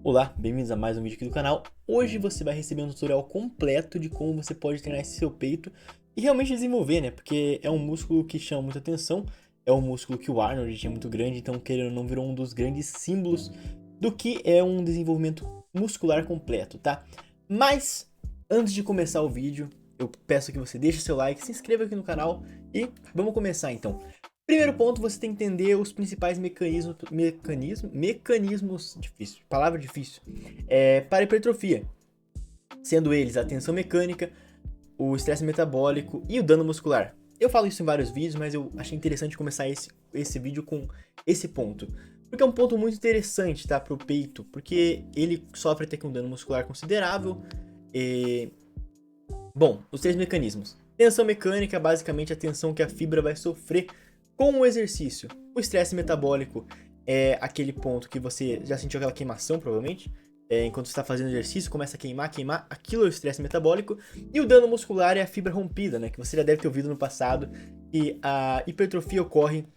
Olá, bem-vindos a mais um vídeo aqui do canal. Hoje você vai receber um tutorial completo de como você pode treinar esse seu peito e realmente desenvolver, né? Porque é um músculo que chama muita atenção, é um músculo que o Arnold tinha muito grande, então querendo ou não virou um dos grandes símbolos do que é um desenvolvimento muscular completo, tá? Mas, antes de começar o vídeo, eu peço que você deixe seu like, se inscreva aqui no canal e vamos começar então. Primeiro ponto, você tem que entender os principais mecanismos, difícil, palavra difícil, para hipertrofia, sendo eles a tensão mecânica, o estresse metabólico e o dano muscular. Eu falo isso em vários vídeos, mas eu achei interessante começar esse vídeo com esse ponto, porque é um ponto muito interessante, tá, pro peito, porque ele sofre até com um dano muscular considerável. Bom, os três mecanismos. Tensão mecânica, basicamente a tensão que a fibra vai sofrer com o exercício. O estresse metabólico é aquele ponto que você já sentiu aquela queimação, provavelmente. Enquanto você está fazendo exercício, começa a queimar. Aquilo é o estresse metabólico. E o dano muscular é a fibra rompida, né? Que você já deve ter ouvido no passado. E a hipertrofia ocorre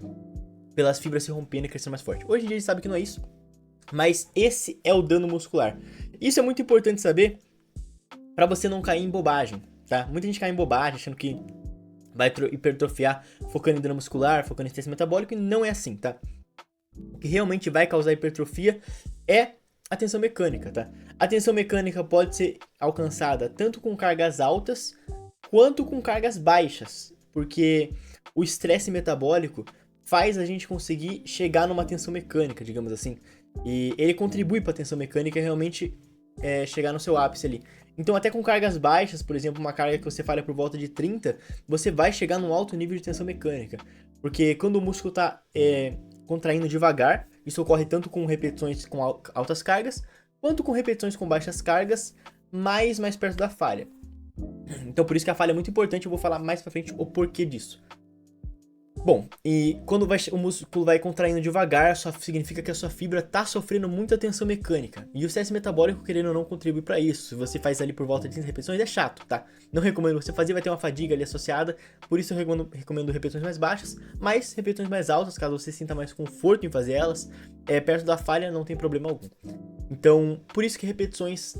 pelas fibras se rompendo e crescendo mais forte. Hoje em dia a gente sabe que não é isso. Mas esse é o dano muscular. Isso é muito importante saber para você não cair em bobagem, tá? Muita gente cai em bobagem achando que vai hipertrofiar focando em dano muscular, focando em estresse metabólico, e não é assim, tá? O que realmente vai causar hipertrofia é a tensão mecânica, tá? A tensão mecânica pode ser alcançada tanto com cargas altas quanto com cargas baixas, porque o estresse metabólico faz a gente conseguir chegar numa tensão mecânica, digamos assim, e ele contribui para a tensão mecânica realmente chegar no seu ápice ali. Então até com cargas baixas, por exemplo, uma carga que você falha por volta de 30, você vai chegar num alto nível de tensão mecânica. Porque quando o músculo está contraindo devagar, isso ocorre tanto com repetições com altas cargas, quanto com repetições com baixas cargas, mais perto da falha. Então por isso que a falha é muito importante, eu vou falar mais pra frente o porquê disso. Bom, e quando o músculo vai contraindo devagar, só significa que a sua fibra está sofrendo muita tensão mecânica. E o estresse metabólico, querendo ou não, contribui para isso. Se você faz ali por volta de 30 repetições, é chato, tá? Não recomendo você fazer, vai ter uma fadiga ali associada. Por isso eu recomendo repetições mais baixas, mas repetições mais altas, caso você sinta mais conforto em fazer elas. Perto da falha, não tem problema algum. Então, por isso que repetições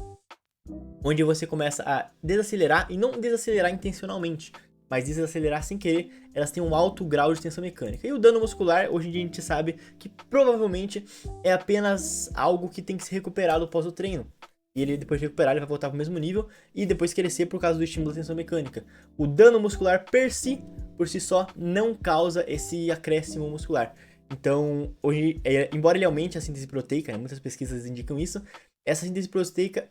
onde você começa a desacelerar, e não desacelerar intencionalmente, mas desacelerar sem querer, elas têm um alto grau de tensão mecânica. E o dano muscular, hoje em dia a gente sabe que provavelmente é apenas algo que tem que ser recuperado após o treino. E ele, depois de recuperar, ele vai voltar para o mesmo nível e depois crescer por causa do estímulo da tensão mecânica. O dano muscular por si só, não causa esse acréscimo muscular. Então, hoje, embora ele aumente a síntese proteica, né, muitas pesquisas indicam isso, essa síntese proteica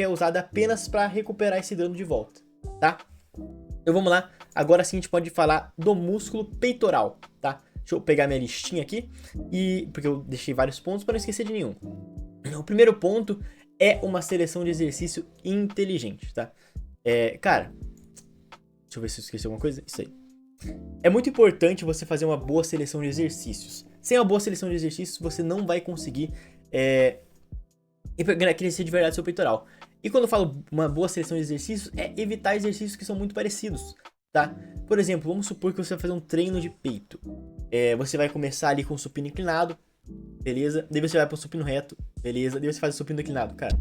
é usada apenas para recuperar esse dano de volta. Tá? Então vamos lá, agora sim a gente pode falar do músculo peitoral, tá? Deixa eu pegar minha listinha aqui, porque eu deixei vários pontos para não esquecer de nenhum. O primeiro ponto é uma seleção de exercício inteligente, tá? Cara, deixa eu ver se eu esqueci alguma coisa, isso aí. É muito importante você fazer uma boa seleção de exercícios. Sem uma boa seleção de exercícios, você não vai conseguir crescer de verdade seu peitoral. E quando eu falo uma boa seleção de exercícios, é evitar exercícios que são muito parecidos, tá? Por exemplo, vamos supor que você vai fazer um treino de peito. Você vai começar ali com o supino inclinado, beleza? Daí você vai pro supino reto, beleza? Daí você faz o supino inclinado, cara.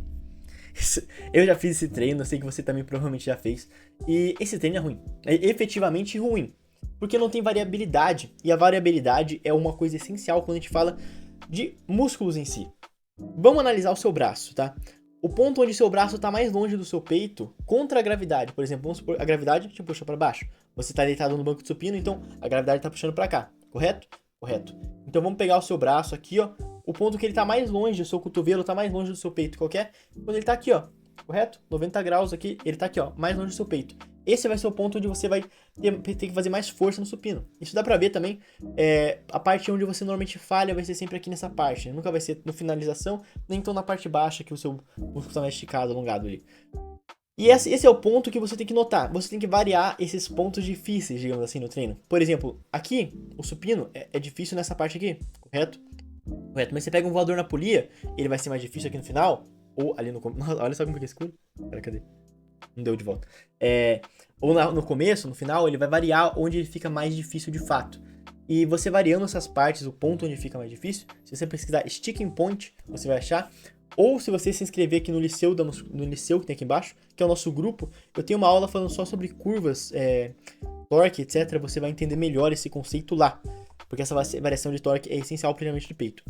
Eu já fiz esse treino, eu sei que você também provavelmente já fez. E esse treino é ruim. É efetivamente ruim. Porque não tem variabilidade. E a variabilidade é uma coisa essencial quando a gente fala de músculos em si. Vamos analisar o seu braço, tá? O ponto onde seu braço está mais longe do seu peito contra a gravidade, por exemplo, vamos supor, a gravidade te puxa para baixo. Você está deitado no banco de supino, então a gravidade está puxando para cá, correto? Correto. Então vamos pegar o seu braço aqui, ó. O ponto que ele está mais longe, o seu cotovelo está mais longe do seu peito, qualquer. Quando ele está aqui, ó, correto? 90 graus aqui, ele está aqui, ó, mais longe do seu peito. Esse vai ser o ponto onde você vai ter que fazer mais força no supino. Isso dá pra ver também. A parte onde você normalmente falha vai ser sempre aqui nessa parte. Né? Nunca vai ser no finalização, nem então na parte baixa que o seu músculo está mais esticado, alongado ali. E esse é o ponto que você tem que notar. Você tem que variar esses pontos difíceis, digamos assim, no treino. Por exemplo, aqui, o supino é difícil nessa parte aqui, correto? Correto, mas você pega um voador na polia, ele vai ser mais difícil aqui no final, ou ali no começo. Olha só como fica escuro. Pera, cadê? Não deu de volta. Ou no começo, no final, ele vai variar onde ele fica mais difícil de fato. E você variando essas partes, o ponto onde fica mais difícil, se você pesquisar sticking point, você vai achar. Ou se você se inscrever aqui no Liceu, no Liceu que tem aqui embaixo, que é o nosso grupo, eu tenho uma aula falando só sobre curvas, torque, etc. Você vai entender melhor esse conceito lá. Porque essa variação de torque é essencial para o treinamento de peito.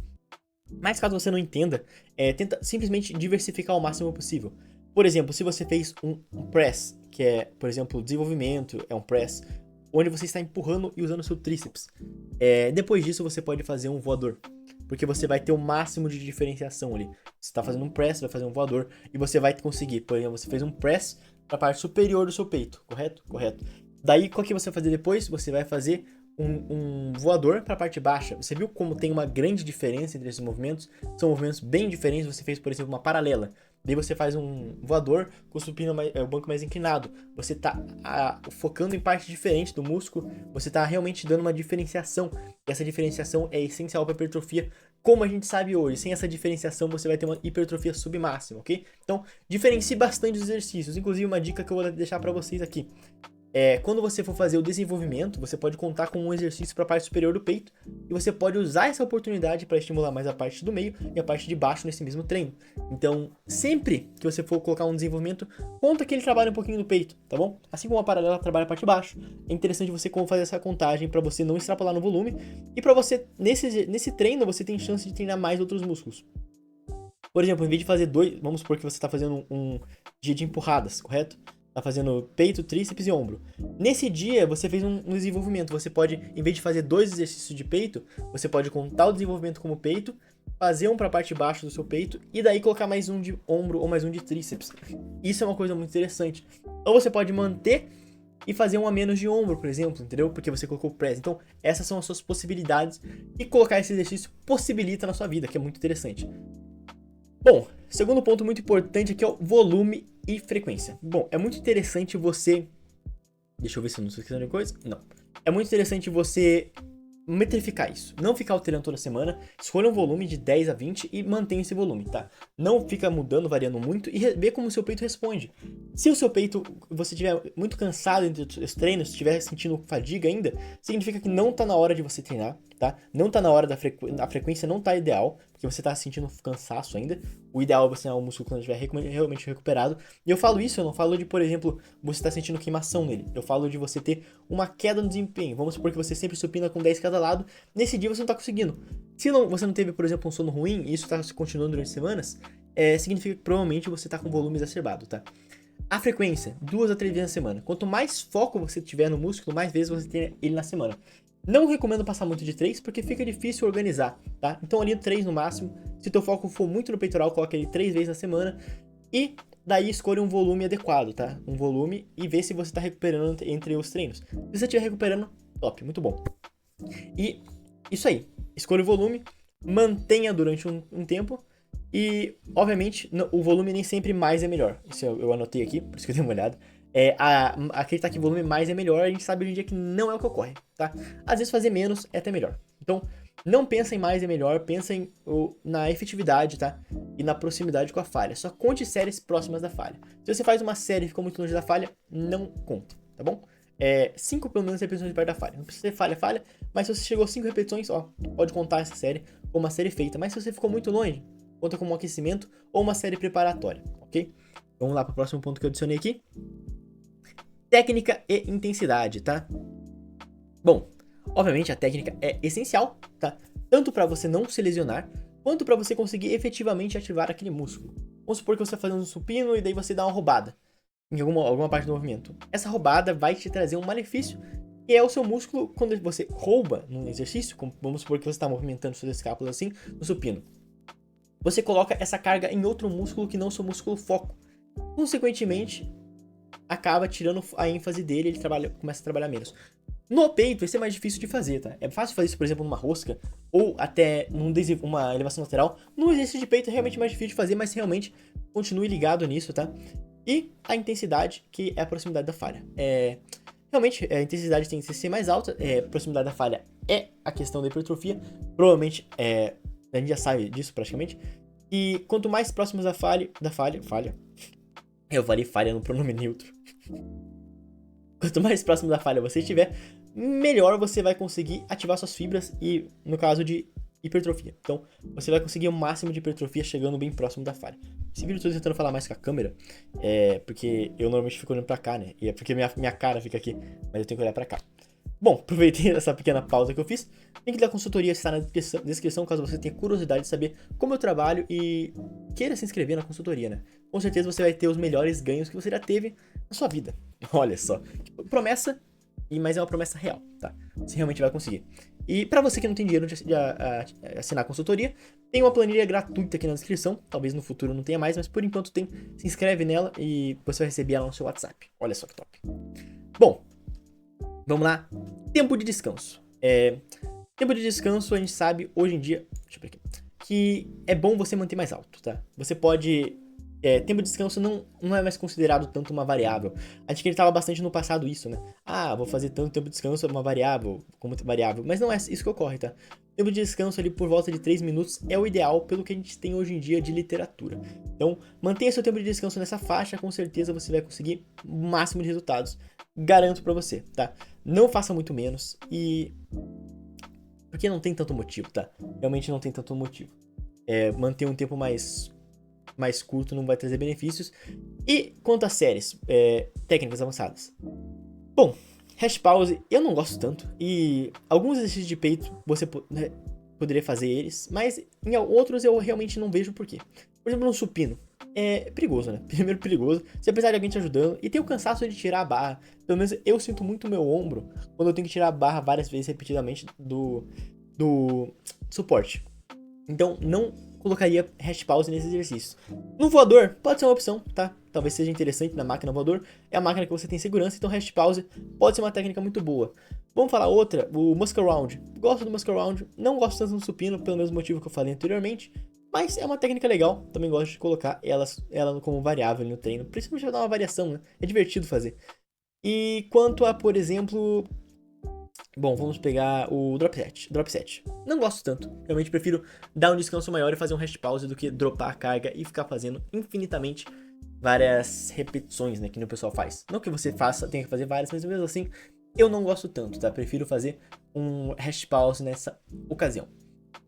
Mas caso você não entenda, tenta simplesmente diversificar o máximo possível. Por exemplo, se você fez um press, que é, por exemplo, desenvolvimento, é um press, onde você está empurrando e usando o seu tríceps. Depois disso, você pode fazer um voador. Porque você vai ter o máximo de diferenciação ali. Você está fazendo um press, vai fazer um voador, e você vai conseguir. Por exemplo, você fez um press para a parte superior do seu peito, correto? Correto. Daí, qual que você vai fazer depois? Você vai fazer um voador para a parte baixa. Você viu como tem uma grande diferença entre esses movimentos? São movimentos bem diferentes. Você fez, por exemplo, uma paralela. Daí você faz um voador com o supino o banco mais inclinado. Você está focando em parte diferente do músculo. Você está realmente dando uma diferenciação. E essa diferenciação é essencial para a hipertrofia, como a gente sabe hoje. Sem essa diferenciação, você vai ter uma hipertrofia submáxima, ok? Então, diferencie bastante os exercícios. Inclusive, uma dica que eu vou deixar para vocês aqui. Quando você for fazer o desenvolvimento, você pode contar com um exercício para a parte superior do peito e você pode usar essa oportunidade para estimular mais a parte do meio e a parte de baixo nesse mesmo treino. Então, sempre que você for colocar um desenvolvimento, conta que ele trabalha um pouquinho do peito, tá bom? Assim como a paralela trabalha a parte de baixo, é interessante você fazer essa contagem para você não extrapolar no volume e para você, nesse treino, você tem chance de treinar mais outros músculos. Por exemplo, em vez de fazer vamos supor que você está fazendo um dia de empurradas, correto? Tá fazendo peito, tríceps e ombro. Nesse dia, você fez um desenvolvimento. Você pode, em vez de fazer 2 exercícios de peito, você pode contar o desenvolvimento como peito, fazer um para a parte de baixo do seu peito e daí colocar mais um de ombro ou mais um de tríceps. Isso é uma coisa muito interessante. Ou você pode manter e fazer um a menos de ombro, por exemplo, entendeu? Porque você colocou o press. Então, essas são as suas possibilidades e colocar esse exercício possibilita na sua vida, que é muito interessante. Bom, segundo ponto muito importante aqui é o volume e frequência. Bom, é muito interessante você... Deixa eu ver se eu não estou esquecendo de coisa. Não. É muito interessante você metrificar isso. Não ficar alterando toda semana. Escolha um volume de 10 a 20 e mantenha esse volume, tá? Não fica mudando, variando muito e vê como o seu peito responde. Se o seu peito, você estiver muito cansado entre os treinos, estiver sentindo fadiga ainda, significa que não tá na hora de você treinar, tá? Não tá na hora da a frequência não tá ideal, porque você tá sentindo cansaço ainda. O ideal é você treinar o músculo quando estiver realmente recuperado. E eu falo isso, eu não falo de, por exemplo, você tá sentindo queimação nele. Eu falo de você ter uma queda no desempenho. Vamos supor que você sempre supina com 10 cada lado. Nesse dia você não tá conseguindo. Se você não teve, por exemplo, um sono ruim, e isso tá continuando durante semanas, significa que provavelmente você tá com volume exacerbado, tá? A frequência, 2 a 3 vezes na semana. Quanto mais foco você tiver no músculo, mais vezes você tem ele na semana. Não recomendo passar muito de 3, porque fica difícil organizar, tá? Então ali 3 no máximo. Se teu foco for muito no peitoral, coloca ele 3 vezes na semana. E daí escolha um volume adequado, tá? Um volume e vê se você tá recuperando entre os treinos. Se você estiver recuperando, top, muito bom. E isso aí, escolha o volume, mantenha durante um tempo. E, obviamente, o volume nem sempre mais é melhor. Isso eu anotei aqui, por isso que eu dei uma olhada. Acreditar que volume mais é melhor, a gente sabe hoje em dia que não é o que ocorre, tá? Às vezes fazer menos é até melhor. Então, não pensa em mais é melhor, pensa na efetividade, tá? E na proximidade com a falha. Só conte séries próximas da falha. Se você faz uma série e ficou muito longe da falha, não conta, tá bom? 5 pelo menos repetições de perto da falha. Não precisa ser falha, mas se você chegou a 5 repetições, ó, pode contar essa série como uma série feita. Mas se você ficou muito longe, conta como um aquecimento ou uma série preparatória, ok? Vamos lá para o próximo ponto que eu adicionei aqui. Técnica e intensidade, tá? Bom, obviamente a técnica é essencial, tá? Tanto para você não se lesionar, quanto para você conseguir efetivamente ativar aquele músculo. Vamos supor que você está fazendo um supino e daí você dá uma roubada em alguma parte do movimento. Essa roubada vai te trazer um malefício, que é o seu músculo, quando você rouba num exercício, como vamos supor que você está movimentando suas escápulas assim, no supino. Você coloca essa carga em outro músculo que não o seu músculo foco. Consequentemente, acaba tirando a ênfase dele, ele começa a trabalhar menos. No peito, isso é mais difícil de fazer, tá? É fácil fazer isso, por exemplo, numa rosca, ou até uma elevação lateral. No exercício de peito é realmente mais difícil de fazer, mas realmente continue ligado nisso, tá? E a intensidade, que é a proximidade da falha. Realmente, a intensidade tem que ser mais alta, a proximidade da falha é a questão da hipertrofia. Provavelmente, a gente já sabe disso praticamente. E quanto mais próximos da falha. Eu falei falha no pronome neutro. Quanto mais próximo da falha você estiver, melhor você vai conseguir ativar suas fibras e, no caso de hipertrofia. Então, você vai conseguir o máximo de hipertrofia chegando bem próximo da falha. Esse vídeo eu tô tentando falar mais com a câmera, porque eu normalmente fico olhando pra cá, né? E é porque minha cara fica aqui, mas eu tenho que olhar pra cá. Bom, aproveitei essa pequena pausa que eu fiz. O link da consultoria está na descrição, caso você tenha curiosidade de saber como eu trabalho e queira se inscrever na consultoria, né? Com certeza você vai ter os melhores ganhos que você já teve na sua vida. Olha só, promessa, mas é uma promessa real, tá? Você realmente vai conseguir. E pra você que não tem dinheiro de assinar a consultoria, tem uma planilha gratuita aqui na descrição. Talvez no futuro não tenha mais, mas por enquanto tem. Se inscreve nela e você vai receber ela no seu WhatsApp. Olha só que top. Bom, vamos lá. Tempo de descanso. Tempo de descanso, a gente sabe hoje em dia, deixa eu ver aqui, que é bom você manter mais alto, tá? Você pode... tempo de descanso não é mais considerado tanto uma variável. A gente acreditava bastante no passado isso, né? Ah, vou fazer tanto tempo de descanso, é uma variável, como variável. Mas não é isso que ocorre, tá? Tempo de descanso ali por volta de 3 minutos é o ideal pelo que a gente tem hoje em dia de literatura. Então, mantenha seu tempo de descanso nessa faixa, com certeza você vai conseguir o máximo de resultados. Garanto pra você, tá? Não faça muito menos e... porque não tem tanto motivo, tá? Realmente não tem tanto motivo. Manter um tempo mais curto não vai trazer benefícios. E quanto às séries, técnicas avançadas. Bom, hash pause eu não gosto tanto. E alguns exercícios de peito você poderia fazer eles, mas em outros eu realmente não vejo porquê. Por exemplo, no supino. É perigoso, né? Primeiro perigoso, você precisar de alguém te ajudando e tem o cansaço de tirar a barra. Pelo menos eu sinto muito o meu ombro quando eu tenho que tirar a barra várias vezes repetidamente do suporte. Então, não colocaria hash pause nesse exercício. No voador, pode ser uma opção, tá? Talvez seja interessante na máquina voador. É a máquina que você tem segurança, então hash pause pode ser uma técnica muito boa. Vamos falar outra, o muscle round. Gosto do muscle round, não gosto tanto do supino, pelo mesmo motivo que eu falei anteriormente. Mas é uma técnica legal, também gosto de colocar ela como variável no treino. Principalmente pra dar uma variação, né? É divertido fazer. E quanto a, por exemplo... Bom, vamos pegar o drop set. Não gosto tanto. Realmente prefiro dar um descanso maior e fazer um rest pause do que dropar a carga e ficar fazendo infinitamente várias repetições, né? Que o pessoal faz. Não que você tenha que fazer várias, mas mesmo assim, eu não gosto tanto, tá? Prefiro fazer um rest pause nessa ocasião.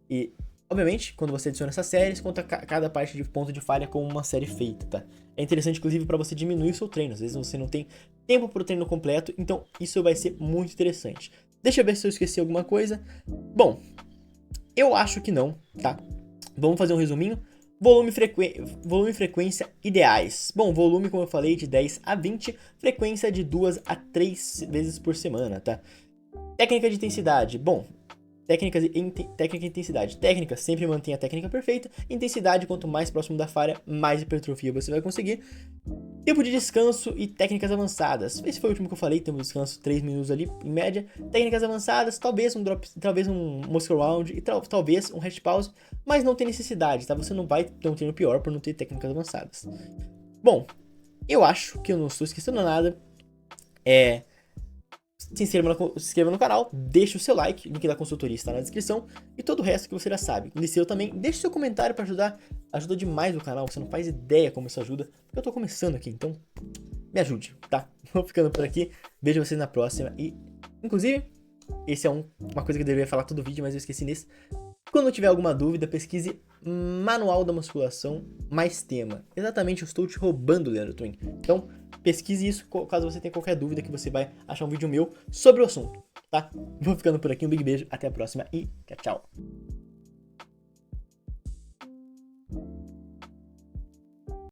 E, obviamente, quando você adiciona essas séries, conta cada parte de ponto de falha como uma série feita, tá? É interessante, inclusive, para você diminuir o seu treino. Às vezes você não tem tempo para o treino completo, então isso vai ser muito interessante. Deixa eu ver se eu esqueci alguma coisa. Bom, eu acho que não, tá? Vamos fazer um resuminho. Volume e frequência ideais. Bom, volume, como eu falei, de 10 a 20. Frequência de 2 a 3 vezes por semana, tá? Técnica de intensidade. Bom, técnica e intensidade. Técnica, sempre mantém a técnica perfeita. Intensidade, quanto mais próximo da falha, mais hipertrofia você vai conseguir. Tempo de descanso e técnicas avançadas. Esse foi o último que eu falei, tempo de descanso 3 minutos ali, em média. Técnicas avançadas, talvez um muscle round e talvez um rest pause, mas não tem necessidade, tá? Você não vai ter um treino pior por não ter técnicas avançadas. Bom, eu acho que eu não estou esquecendo nada. Se inscreva no canal, deixe o seu like, o link da consultoria está na descrição e todo o resto que você já sabe. No seu também, deixe seu comentário para ajudar, ajuda demais o canal, você não faz ideia como isso ajuda, porque eu tô começando aqui, então me ajude, tá? Vou ficando por aqui, vejo vocês na próxima e, inclusive, esse é uma coisa que eu deveria falar todo vídeo, mas eu esqueci nisso. Quando tiver alguma dúvida, pesquise Manual da Musculação mais tema. Exatamente, eu estou te roubando, Leandro Twin. Então, pesquise isso caso você tenha qualquer dúvida que você vai achar um vídeo meu sobre o assunto, tá? Vou ficando por aqui, um big beijo, até a próxima e tchau, tchau.